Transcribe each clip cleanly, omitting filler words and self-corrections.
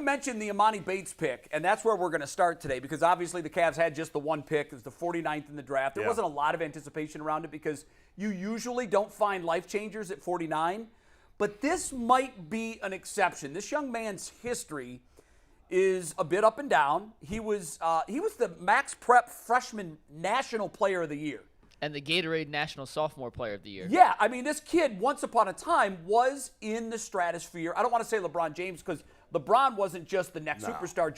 mentioned the Imani Bates pick, and that's where we're going to start today because obviously the Cavs had just the one pick. It was the 49th in the draft. There wasn't a lot of anticipation around it because you usually don't find life changers at 49. But this might be an exception. This young man's history is a bit up and down. He was the Max Prep Freshman National Player of the Year. And the Gatorade National Sophomore Player of the Year. Yeah, I mean, this kid, once upon a time, was in the stratosphere. I don't want to say LeBron James because LeBron wasn't just the next superstar.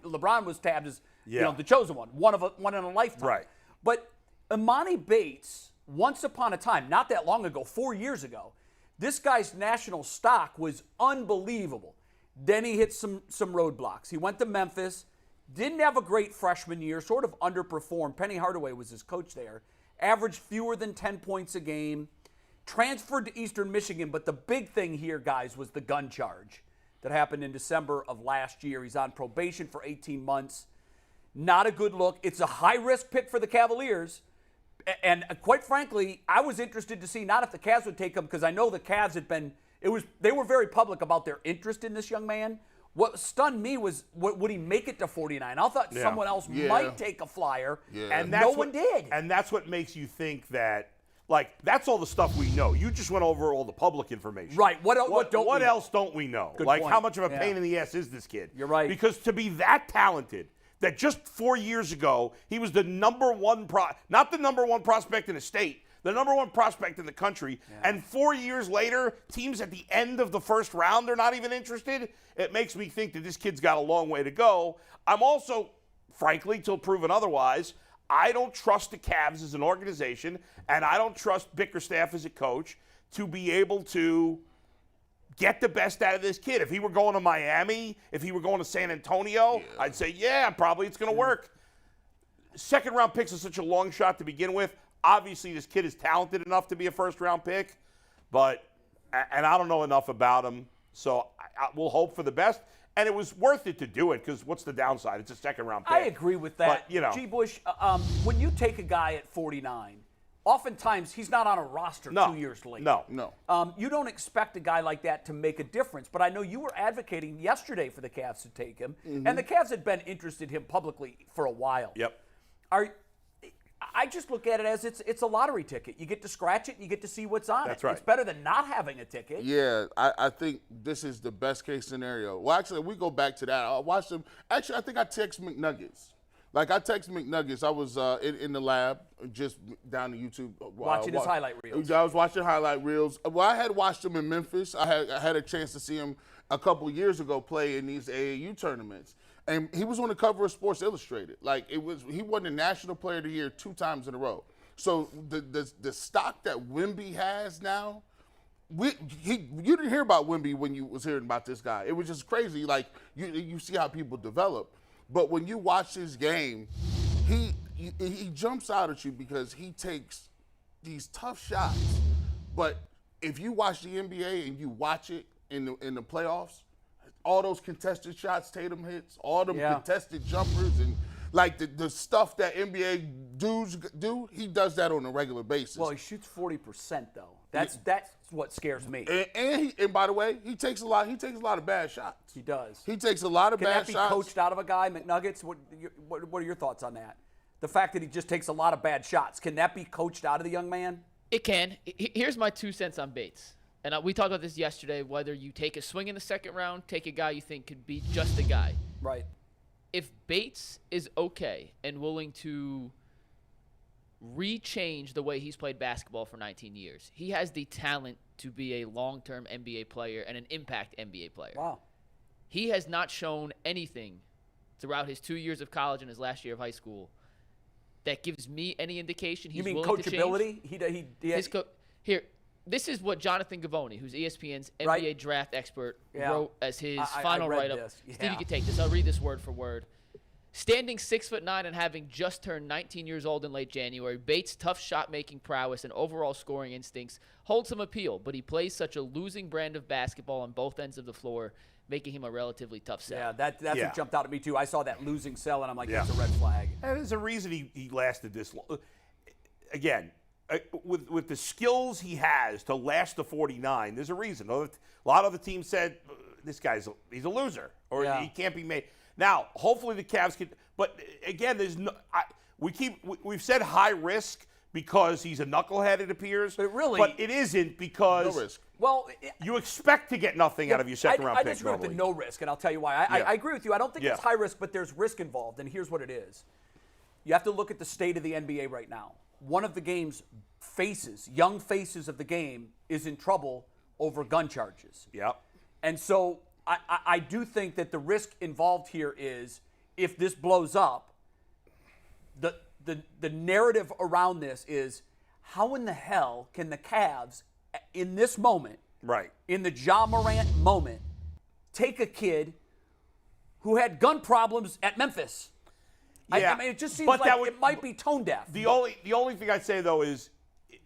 LeBron was tabbed as the chosen one in a lifetime. Right. But Imani Bates, once upon a time, not that long ago, 4 years ago, this guy's national stock was unbelievable. Then he hit some roadblocks. He went to Memphis, didn't have a great freshman year, sort of underperformed. Penny Hardaway was his coach there. Averaged fewer than 10 points a game. Transferred to Eastern Michigan, but the big thing here, guys, was the gun charge that happened in December of last year. He's on probation for 18 months. Not a good look. It's a high-risk pick for the Cavaliers. And quite frankly, I was interested to see not if the Cavs would take him, because I know the Cavs they were very public about their interest in this young man. What stunned me was, would he make it to 49? I thought someone else might take a flyer, and no one did. And that's what makes you think that, that's all the stuff we know. You just went over all the public information. Right. What else don't we know? Good point. Point. How much of a pain in the ass is this kid? You're right. Because to be that talented, that just 4 years ago, he was the number one not the number one prospect in the state, the number one prospect in the country, and 4 years later, teams at the end of the first round, they're not even interested. It makes me think that this kid's got a long way to go. I'm also, frankly, till proven otherwise, I don't trust the Cavs as an organization, and I don't trust Bickerstaff as a coach to be able to get the best out of this kid. If he were going to Miami, if he were going to San Antonio, I'd say, probably it's going to work. Second-round picks is such a long shot to begin with. Obviously, this kid is talented enough to be a first-round pick, and I don't know enough about him, so we'll hope for the best. And it was worth it to do it because what's the downside? It's a second-round pick. I agree with that. But, G. Bush, when you take a guy at 49, oftentimes he's not on a roster 2 years later. No. You don't expect a guy like that to make a difference, but I know you were advocating yesterday for the Cavs to take him, and the Cavs had been interested in him publicly for a while. Yep. I just look at it as it's a lottery ticket. You get to scratch it and you get to see what's on That's it. right. It's better than not having a ticket. Yeah, I think this is the best case scenario. Well, actually, we go back to that. I watched them. Actually, I think I text McNuggets. I text McNuggets. I was in the lab, just down to YouTube. Watching his highlight reels. I was watching highlight reels. Well, I had watched him in Memphis. I had a chance to see him a couple of years ago play in these AAU tournaments. And he was on the cover of Sports Illustrated. He won the National Player of the Year 2 times in a row. So the stock that Wemby has now, you didn't hear about Wemby when you was hearing about this guy. It was just crazy. You see how people develop. But when you watch his game, he jumps out at you because he takes these tough shots. But if you watch the NBA and you watch it in the playoffs, all those contested shots Tatum hits, all them contested jumpers, and the stuff that NBA dudes do, he does that on a regular basis. Well, he shoots 40% though. That's what scares me. And by the way, he takes a lot of bad shots. He does. He takes a lot of bad shots. Can that be coached out of a guy, McNuggets? What are your thoughts on that? The fact that he just takes a lot of bad shots, can that be coached out of the young man? It can. Here's my 2 cents on Bates. And we talked about this yesterday, whether you take a swing in the second round, take a guy you think could be just a guy. Right. If Bates is okay and willing to rechange the way he's played basketball for 19 years, he has the talent to be a long-term NBA player and an impact NBA player. Wow. He has not shown anything throughout his 2 years of college and his last year of high school that gives me any indication he's willing to change. You mean coachability? Here, this is what Jonathan Givony, who's ESPN's NBA draft expert, wrote as his final write-up. Steve, you can take this. I'll read this word for word. Standing 6'9" and having just turned 19 years old in late January, Bates' tough shot-making prowess and overall scoring instincts hold some appeal, but he plays such a losing brand of basketball on both ends of the floor, making him a relatively tough sell. Yeah, that's what jumped out at me too. I saw that losing sell, and I'm like, that's a red flag. And there's a reason he lasted this long. Again, with the skills he has to last to 49, there's a reason. A lot of the teams said he's a loser, or he can't be made. Now, hopefully the Cavs can. But again, we've said high risk because he's a knucklehead, it appears. But it isn't because no risk. Well, you expect to get nothing out of your second-round pick. I disagree with the no risk, and I'll tell you why. I agree with you. I don't think it's high risk, but there's risk involved, and here's what it is. You have to look at the state of the NBA right now. One of the game's young faces of the game, is in trouble over gun charges. Yep. And so I do think that the risk involved here is if this blows up, the narrative around this is how in the hell can the Cavs in this moment, in the Ja Morant moment, take a kid who had gun problems at Memphis? Yeah. I mean, it just seems like it might be tone deaf. The only thing I'd say though is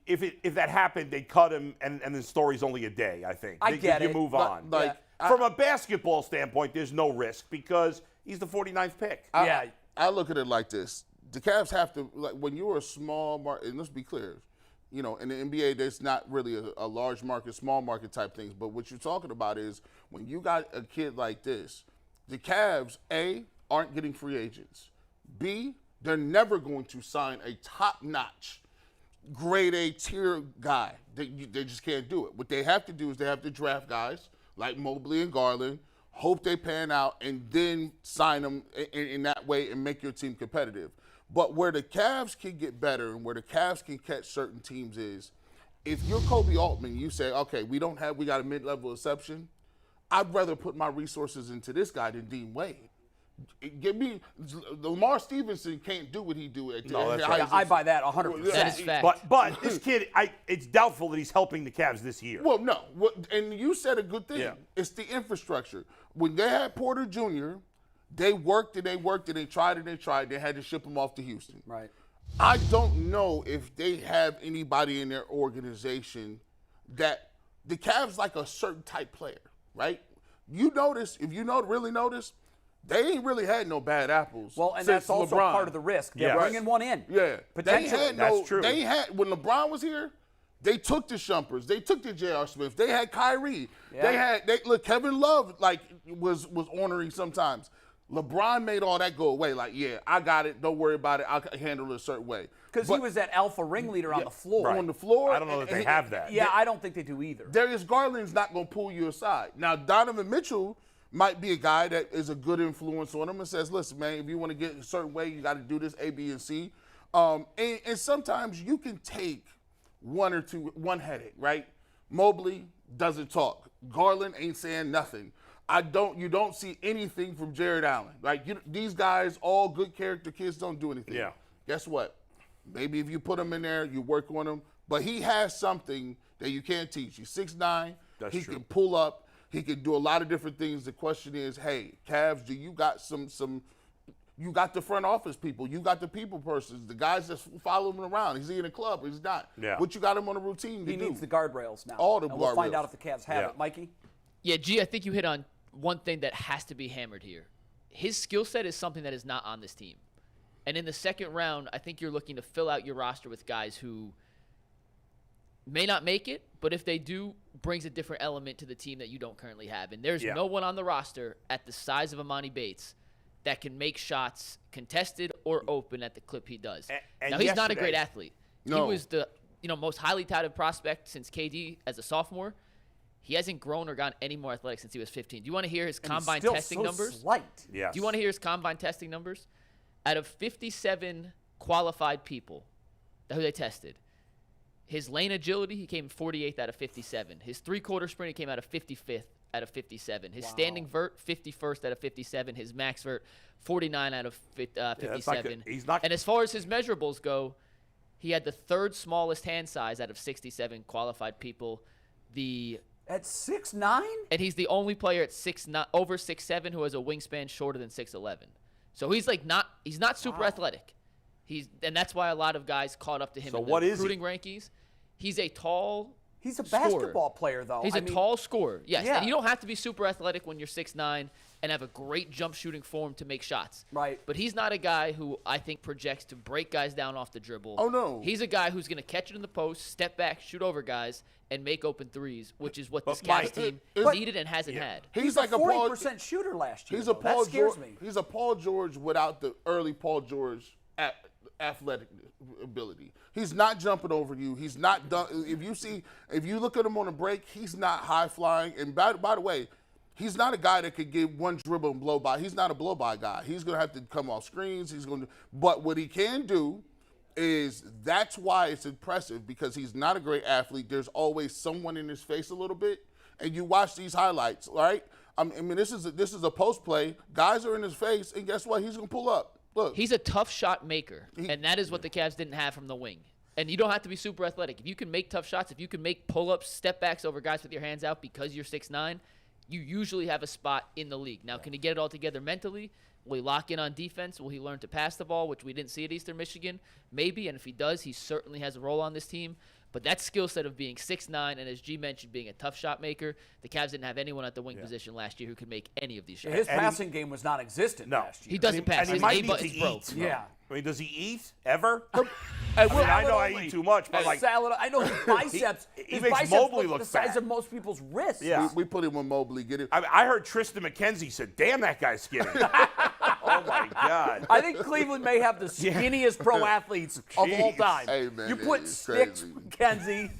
if that happened, they'd cut him, and the story's only a day. I think. You move on. From a basketball standpoint, there's no risk because he's the 49th pick. I look at it like this: the Cavs have to, like, when you're a small market, and let's be clear, in the NBA, there's not really a large market, small market type things. But what you're talking about is when you got a kid like this, the Cavs, A, aren't getting free agents. B, they're never going to sign a top-notch, grade A tier guy. They just can't do it. What they have to do is they have to draft guys like Mobley and Garland, hope they pan out, and then sign them in that way and make your team competitive. But where the Cavs can get better and where the Cavs can catch certain teams is, if you're Kobe Altman, you say, okay, we got a mid-level exception. I'd rather put my resources into this guy than Dean Wade. Lamar Stevenson can't do what he do at I buy that 100%. That is fact. But this kid, it's doubtful that he's helping the Cavs this year. Well, no. And you said a good thing. Yeah. It's the infrastructure. When they had Porter Jr., they worked and they worked and they tried and they tried. They had to ship him off to Houston. Right. I don't know if they have anybody in their organization that the Cavs like a certain type player, right? Really notice, they ain't really had no bad apples. Well, and since that's also LeBron. part of the risk. They're bringing one in. Yeah. Potentially. That's true. When LeBron was here, they took the Shumpers. They took the J.R. Smith. They had Kyrie. Yeah. Kevin Love was ornery sometimes. LeBron made all that go away. Like, yeah, I got it. Don't worry about it. I'll handle it a certain way. Because he was that alpha ringleader on the floor. On the floor. I don't know that they have that. Yeah, I don't think they do either. Darius Garland's not going to pull you aside. Now, Donovan Mitchell might be a guy that is a good influence on him and says, listen, man, if you want to get a certain way, you got to do this A, B, and C. And sometimes you can take one headache, right? Mobley doesn't talk. Garland ain't saying nothing. You don't see anything from Jared Allen. These guys, all good character kids, don't do anything. Yeah. Guess what? Maybe if you put him in there, you work on him. But he has something that you can't teach. He's 6'9". He can pull up. He can do a lot of different things. The question is, hey, Cavs, do you got you got the front office people. You got the people persons, the guys that follow him around. Is he in a club? He's not. Yeah. What you got him on a routine to do? He needs the guardrails now. All the and guardrails. We'll find out if the Cavs have Yeah. it. Mikey? Yeah, G, I think you hit on one thing that has to be hammered here. His skill set is something that is not on this team. And in the second round, I think you're looking to fill out your roster with guys who may not make it, but if they do, brings a different element to the team that you don't currently have. And there's no one on the roster at the size of Imani Bates that can make shots contested or open at the clip he does. And now, he's not a great athlete. No. He was the most highly touted prospect since KD as a sophomore. He hasn't grown or gotten any more athletic since he was 15. Do you want to hear his combine testing numbers? Slight. Yes. Do you want to hear his combine testing numbers? Out of 57 qualified people who they tested, his lane agility, he came 48th out of 57. His three-quarter sprint, he came out of 55th out of 57. His standing vert, 51st out of 57. His max vert, 49 out of 57. And as far as his measurables go, he had the third smallest hand size out of 67 qualified people. At 6'9"? And he's the only player at over 6'7" who has a wingspan shorter than 6'11". So he's not super athletic. And that's why a lot of guys caught up to him in the recruiting rankings. He's a tall He's a basketball player, though. He's a tall scorer, yes. Yeah. And you don't have to be super athletic when you're 6'9" and have a great jump shooting form to make shots. Right. But he's not a guy who I think projects to break guys down off the dribble. Oh, no. He's a guy who's going to catch it in the post, step back, shoot over guys, and make open threes, which is what this Cavs team needed and hasn't had. He's like a 40% shooter last year. That scares me. He's a Paul George without the early Paul George athletic ability. He's not jumping over you. He's not done. If you look at him on a break, he's not high flying. And by the way, he's not a guy that could get one dribble and blow by. He's not a blow by guy. He's going to have to come off screens. But what he can do is that's why it's impressive, because he's not a great athlete. There's always someone in his face a little bit, and you watch these highlights, right? I mean, this is a post play. Guys are in his face, and guess what? He's going to pull up. Look, he's a tough shot maker, and that is what the Cavs didn't have from the wing. And you don't have to be super athletic. If you can make tough shots, if you can make pull-ups, step backs over guys with your hands out because you're 6'9", you usually have a spot in the league. Now, can he get it all together mentally? Will he lock in on defense? Will he learn to pass the ball, which we didn't see at Eastern Michigan? Maybe, and if he does, he certainly has a role on this team. But that skill set of being 6'9", and as G mentioned, being a tough shot maker, the Cavs didn't have anyone at the wing position last year who could make any of these shots. His passing game was non-existent last year. He doesn't pass. And he might A need to button's broke. eat. Yeah. I mean, does he eat ever? I know I eat too much, but like salad. I know his biceps. he his makes biceps Mobley look look the size fat. of most people's wrists. Yeah. we put him with Mobley. Get it? I heard Tristan McKenzie said, "Damn, that guy's skinny." Oh my God. I think Cleveland may have the skinniest pro athletes of all time. Hey, man, you put it's Sticks, crazy. McKenzie,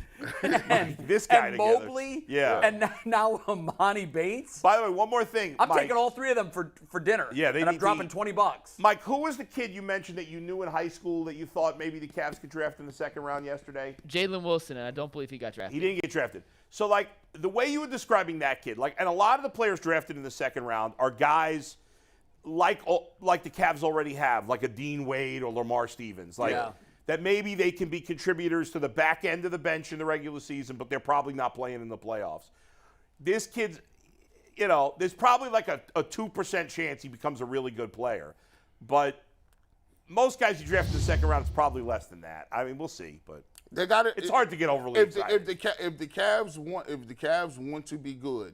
and This guy and together. Mobley, Yeah. and now Imani Bates. By the way, one more thing. I'm Mike, taking all three of them for dinner. Yeah, they and I'm need to dropping eat. $20. Mike, who was the kid you mentioned that you knew in high school that you thought maybe the Cavs could draft in the second round yesterday? Jalen Wilson, and I don't believe he got drafted. He didn't get drafted. So, like, the way you were describing that kid, like, and a lot of the players drafted in the second round are guys like the Cavs already have, like a Dean Wade or Lamar Stevens. Like, that maybe they can be contributors to the back end of the bench in the regular season, but they're probably not playing in the playoffs. This kid's, there's probably like a 2% chance he becomes a really good player. But most guys you draft in the second round, it's probably less than that. I mean, we'll see, but They got it. it's hard to get overly excited. If the Cavs want to be good,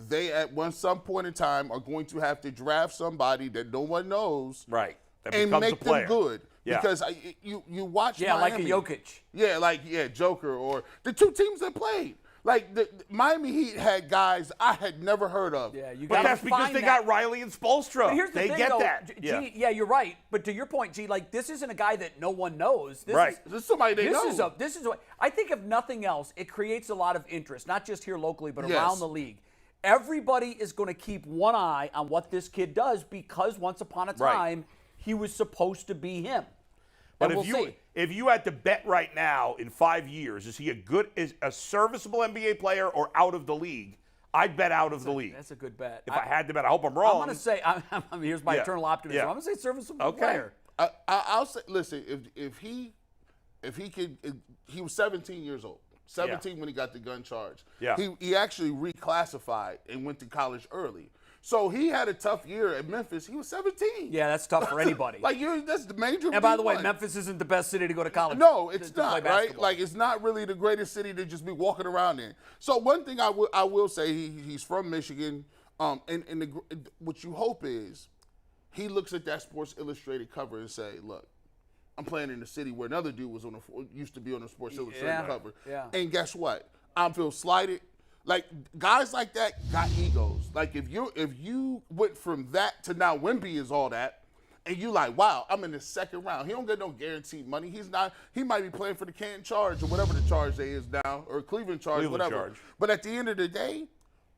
they at some point in time are going to have to draft somebody that no one knows, Right. That and becomes make a player. them good. Yeah. Because you watch Yeah, Miami. like a Jokic. Yeah, Joker, or the two teams that played. Like the Miami Heat had guys I had never heard of. Yeah, you But got that's because they got Riley and Spoelstra. But here's the they thing, get though, that. G, yeah, you're right. But to your point, G, like this isn't a guy that no one knows. Right. This is somebody they know. This is what I think. If nothing else, it creates a lot of interest, not just here locally, but around the league. Everybody is going to keep one eye on what this kid does because once upon a time he was supposed to be him. But and if you had to bet right now in 5 years, is he a serviceable NBA player or out of the league? I'd bet out of the league. That's a good bet. If I had to bet, I hope I'm wrong. I'm going to say, here's my eternal optimism. Yeah. I'm going to say serviceable player. I'll say, listen, if he could, he was 17 years old. 17 when he got the gun charge. Yeah. He actually reclassified and went to college early. So he had a tough year at Memphis. He was 17. Yeah, that's tough for anybody. That's the major. And by the way, D1. Memphis isn't the best city to go to college. No, it's to not, play right? basketball. Like, it's not really the greatest city to just be walking around in. So one thing I will say, he's from Michigan, and what you hope is he looks at that Sports Illustrated cover and say, look, I'm playing in a city where another dude used to be on the Sports Illustrated cover. Yeah. And guess what? I feel slighted. Like, guys like that got egos. Like, if you went from that to now Wemby is all that, and you like, wow, I'm in the second round. He don't get no guaranteed money. He might be playing for the Canton Charge or whatever the charge they is now, or Cleveland Charge, whatever. Charge. But at the end of the day,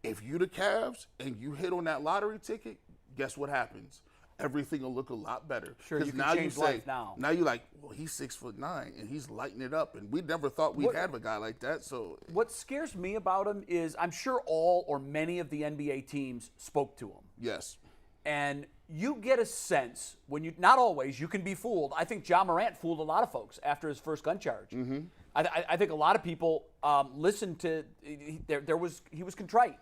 if you the Cavs and you hit on that lottery ticket, guess what happens? Everything will look a lot better. Sure, you can now change life now. Now you're like, well, he's 6'9" and he's lighting it up, and we never thought we'd have a guy like that. So what scares me about him is I'm sure all or many of the NBA teams spoke to him. yes. And you get a sense when you, not always, you can be fooled. I think Ja Morant fooled a lot of folks after his first gun charge. Mm-hmm. I think a lot of people listened to, he was contrite.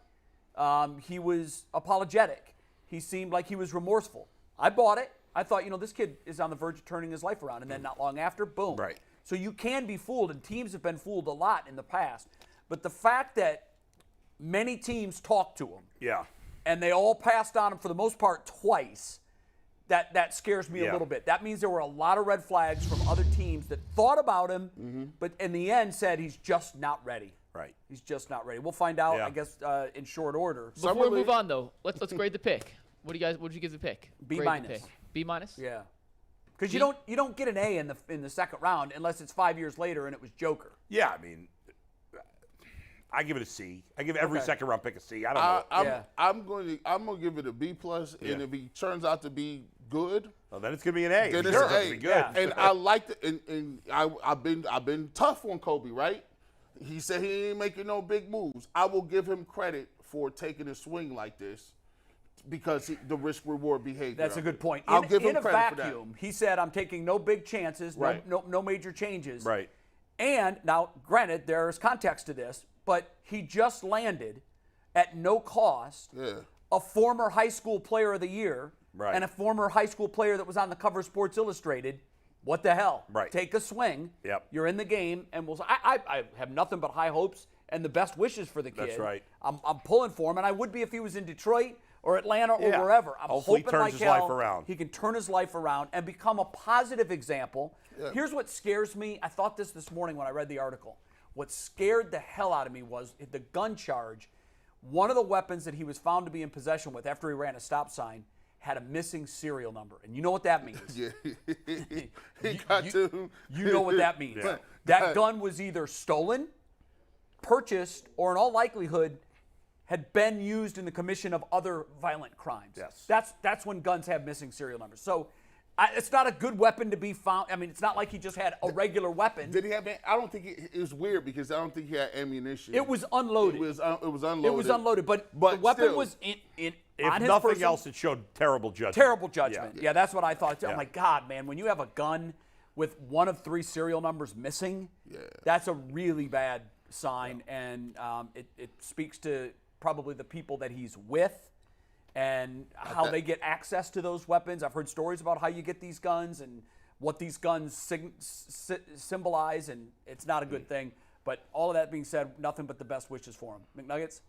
He was apologetic. He seemed like he was remorseful. I bought it. I thought, this kid is on the verge of turning his life around. And then not long after, boom. Right. So you can be fooled, and teams have been fooled a lot in the past. But the fact that many teams talked to him, Yeah. and they all passed on him for the most part twice, that scares me a little bit. That means there were a lot of red flags from other teams that thought about him, but in the end said he's just not ready. Right. He's just not ready. We'll find out, I guess, in short order. Before we move on, though, let's grade the pick. What did you give the pick? B-. B-? Yeah. Because you don't get an A in the second round unless it's 5 years later and it was Joker. Yeah, I mean, I give it a C. I give every second round pick a C. I don't know. I'm going to give it a B+, and if he turns out to be good, well, then it's going to be an A. then It's it's an gonna A. be good. And I liked it, and I've been tough on Kobe, right? He said he ain't making no big moves. I will give him credit for taking a swing like this because the risk-reward behavior. That's a good point. I'll give him in a credit vacuum, he said, I'm taking no big chances, no major changes. Right. And now, granted, there's context to this, but he just landed at no cost a former high school player of the year and a former high school player that was on the cover of Sports Illustrated. What the hell? Right. Take a swing. Yep. You're in the game, and I have nothing but high hopes and the best wishes for the kid. That's right. I'm pulling for him, and I would be if he was in Detroit or Atlanta or wherever. I'm Hopefully hoping turns like his hell life around. he can turn his life around and become a positive example. Yeah. Here's what scares me. I thought this morning when I read the article. What scared the hell out of me was the gun charge. One of the weapons that he was found to be in possession with after he ran a stop sign had a missing serial number. And you know what that means. Yeah. You know what that means. Yeah. That gun was either stolen, purchased, or in all likelihood had been used in the commission of other violent crimes. Yes. That's when guns have missing serial numbers. So it's not a good weapon to be found. I mean, it's not like he just had a regular weapon. Did he have? I don't think it was weird because I don't think he had ammunition. It was unloaded. It was unloaded. It was unloaded, but the weapon still, was in if on his nothing person. else, it showed terrible judgment. Terrible judgment. Yeah, that's what I thought. Yeah. I'm like, God, man, when you have a gun with one of 3 serial numbers missing, that's a really bad sign, and it speaks to probably the people that he's with and how they get access to those weapons. I've heard stories about how you get these guns and what these guns symbolize, and it's not a good thing. But all of that being said, nothing but the best wishes for him. McNuggets?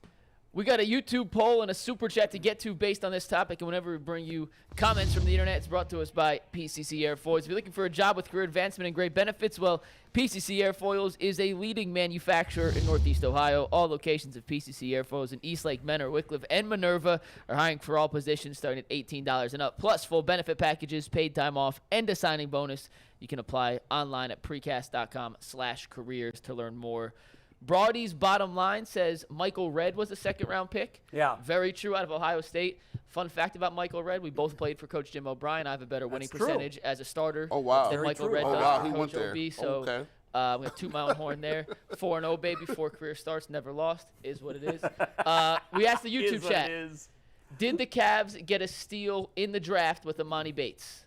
We got a YouTube poll and a super chat to get to based on this topic, and whenever we bring you comments from the internet, it's brought to us by PCC Airfoils. If you're looking for a job with career advancement and great benefits, well, PCC Airfoils is a leading manufacturer in Northeast Ohio. All locations of PCC Airfoils in Eastlake, Menor, Wickliffe, and Minerva are hiring for all positions starting at $18 and up, plus full benefit packages, paid time off, and a signing bonus. You can apply online at precast.com/careers to learn more. Broady's bottom line says Michael Redd was a second-round pick. Yeah. Very true, out of Ohio State. Fun fact about Michael Redd, we both played for Coach Jim O'Brien. I have a better winning percentage as a starter than Michael Redd does for Coach OB. So I'm going to toot my own horn there. 4-0, baby, 4 career starts, never lost, is what it is. We asked the YouTube chat, did the Cavs get a steal in the draft with Imani Bates?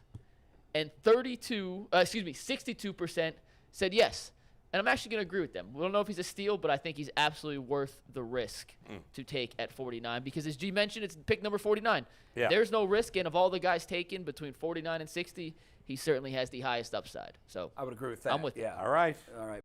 And 62% said yes. And I'm actually going to agree with them. We don't know if he's a steal, but I think he's absolutely worth the risk to take at 49 because, as G mentioned, it's pick number 49. Yeah. There's no risk, and of all the guys taken between 49 and 60, he certainly has the highest upside. So I would agree with that. I'm with you. Yeah. All right.